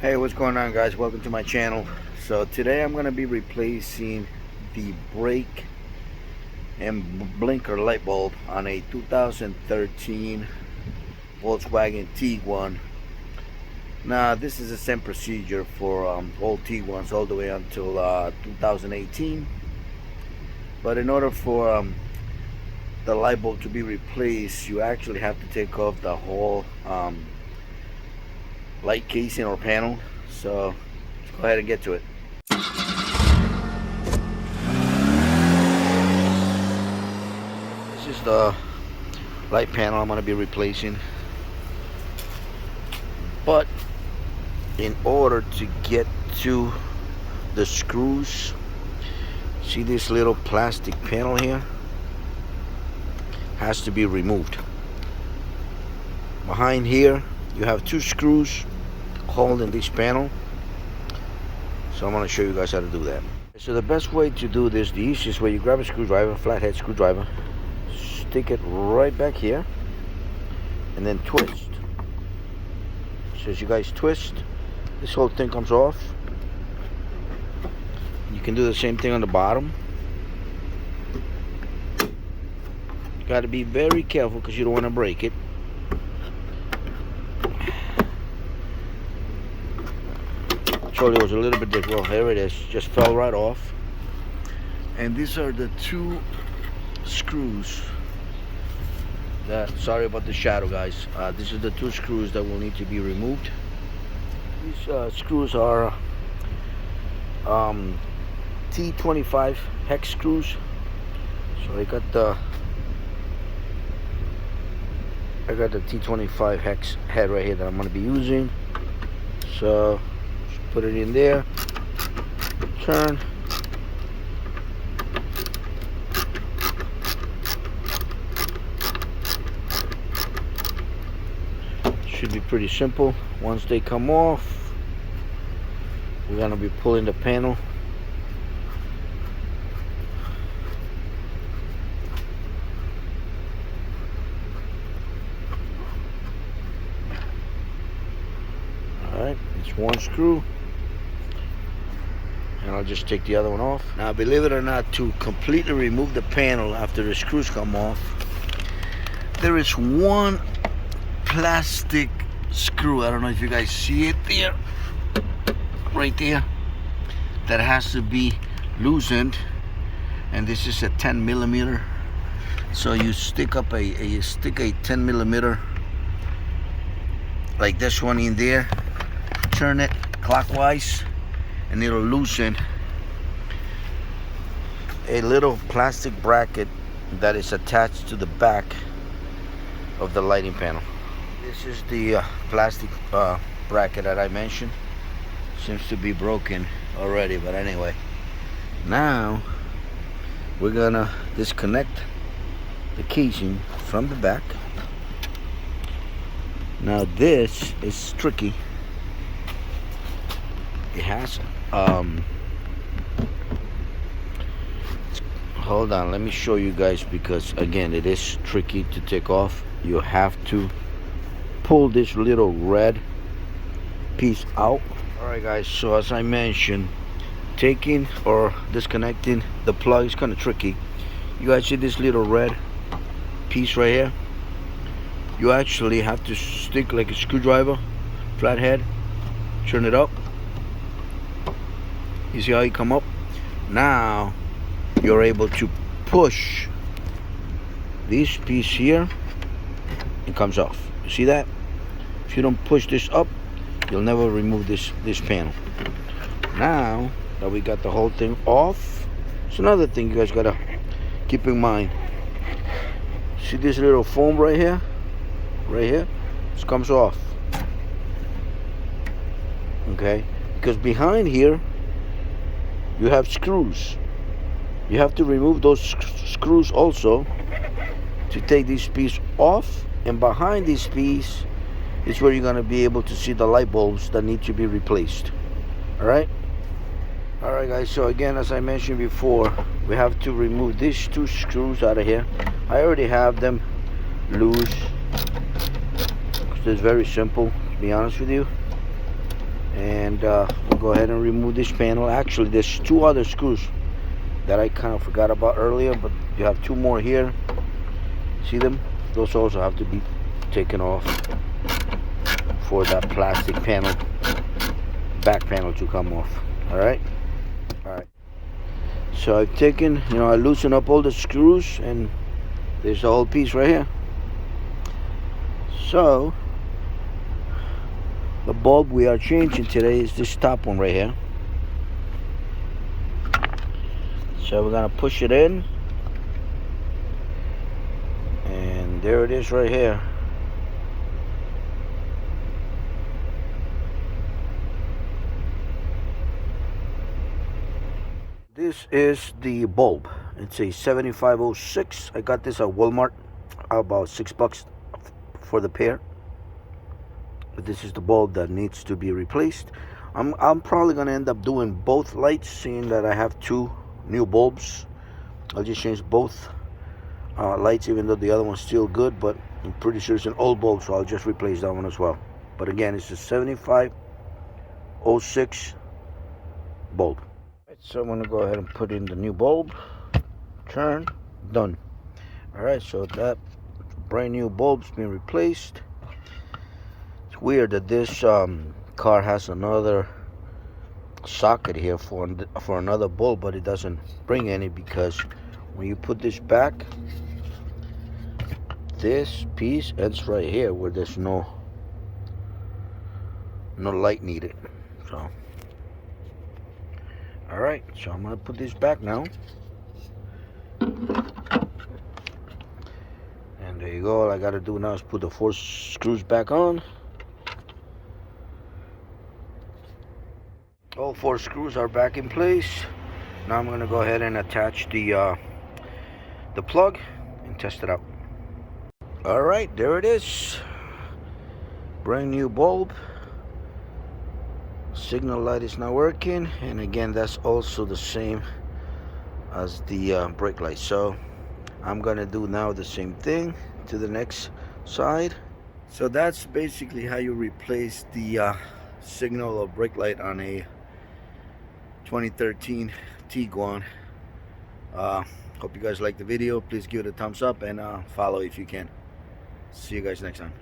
Hey, what's going on, guys? Welcome to my channel. So today I'm going to be replacing the brake and blinker light bulb on a 2013 Volkswagen Tiguan. Now this is the same procedure for all Tiguans all the way until 2018, but in order for the light bulb to be replaced, you actually have to take off the whole light casing or panel. So let's go ahead and get to it. This is the light panel I'm going to be replacing, but in order to get to the screws, see this little plastic panel here has to be removed. Behind here you have two screws holding this panel, so I'm going to show you guys how to do that. So the best way to do this, the easiest way, you grab a screwdriver, flathead screwdriver, stick it right back here and then twist. So as you guys twist, this whole thing comes off. You can do the same thing on the bottom. You got to be very careful because you don't want to break it. It was a little bit difficult. Here it is, just fell right off. And these are the two screws that, sorry about the shadow, guys, this is the two screws that will need to be removed. These screws are T25 hex screws. So I got the T25 hex head right here that I'm going to be using. So put it in there, turn, should be pretty simple. Once they come off, we're going to be pulling the panel. Alright, it's one screw. And I'll just take the other one off. Now, believe it or not, to completely remove the panel after the screws come off, there is one plastic screw, I don't know if you guys see it there, right there, that has to be loosened. And this is a 10 millimeter. So you stick up a 10 millimeter like this one in there, turn it clockwise, and it'll loosen a little plastic bracket that is attached to the back of the lighting panel. This is the plastic bracket that I mentioned. Seems to be broken already, but anyway. Now we're gonna disconnect the casing from the back. Now this is tricky. It has hold on, let me show you guys, because again it is tricky to take off. You have to pull this little red piece out. Alright guys, so as I mentioned, taking or disconnecting the plug is kind of tricky. You guys see this little red piece right here? You actually have to stick like a screwdriver, flathead, turn it up. You see how you come up? Now you're able to push this piece here, it comes off. You see that? If you don't push this up, you'll never remove this panel. Now that we got the whole thing off, it's another thing you guys gotta keep in mind. See this little foam right here? Right here? This comes off. Okay? Because behind here you have screws. You have to remove those screws also to take this piece off, and behind this piece is where you're going to be able to see the light bulbs that need to be replaced. Alright guys, so again, as I mentioned before, we have to remove these two screws out of here. I already have them loose. It's very simple, to be honest with you. And we'll go ahead and remove this panel. Actually, there's two other screws that I kind of forgot about earlier, but you have two more here. See them? Those also have to be taken off for that plastic panel, back panel, to come off. All right. So I've taken, I loosened up all the screws, and there's the whole piece right here. So the bulb we are changing today is this top one right here. So we're gonna push it in, and there it is right here. This is the bulb. It's a 7506. I got this at Walmart, about $6 for the pair. But this is the bulb that needs to be replaced. I'm probably gonna end up doing both lights, seeing that I have two new bulbs. I'll just change both lights, even though the other one's still good, but I'm pretty sure it's an old bulb, so I'll just replace that one as well. But again, it's a 7506 bulb. So I'm gonna go ahead and put in the new bulb. Turn, done. All right, so that brand new bulb's been replaced. It's weird that this car has another socket here for another bulb, but it doesn't bring any, because when you put this back, this piece ends right here where there's no light needed. So all right, so I'm gonna put this back now, and there you go. All I gotta do now is put the 4 screws back on. All 4 screws are back in place. Now I'm gonna go ahead and attach the plug and test it out. All right, there it is. Brand new bulb. Signal light is not working, and again, that's also the same as the brake light. So I'm gonna do now the same thing to the next side. So that's basically how you replace the signal or brake light on a 2013 Tiguan. Hope you guys like the video. Please give it a thumbs up and follow if you can. See you guys next time.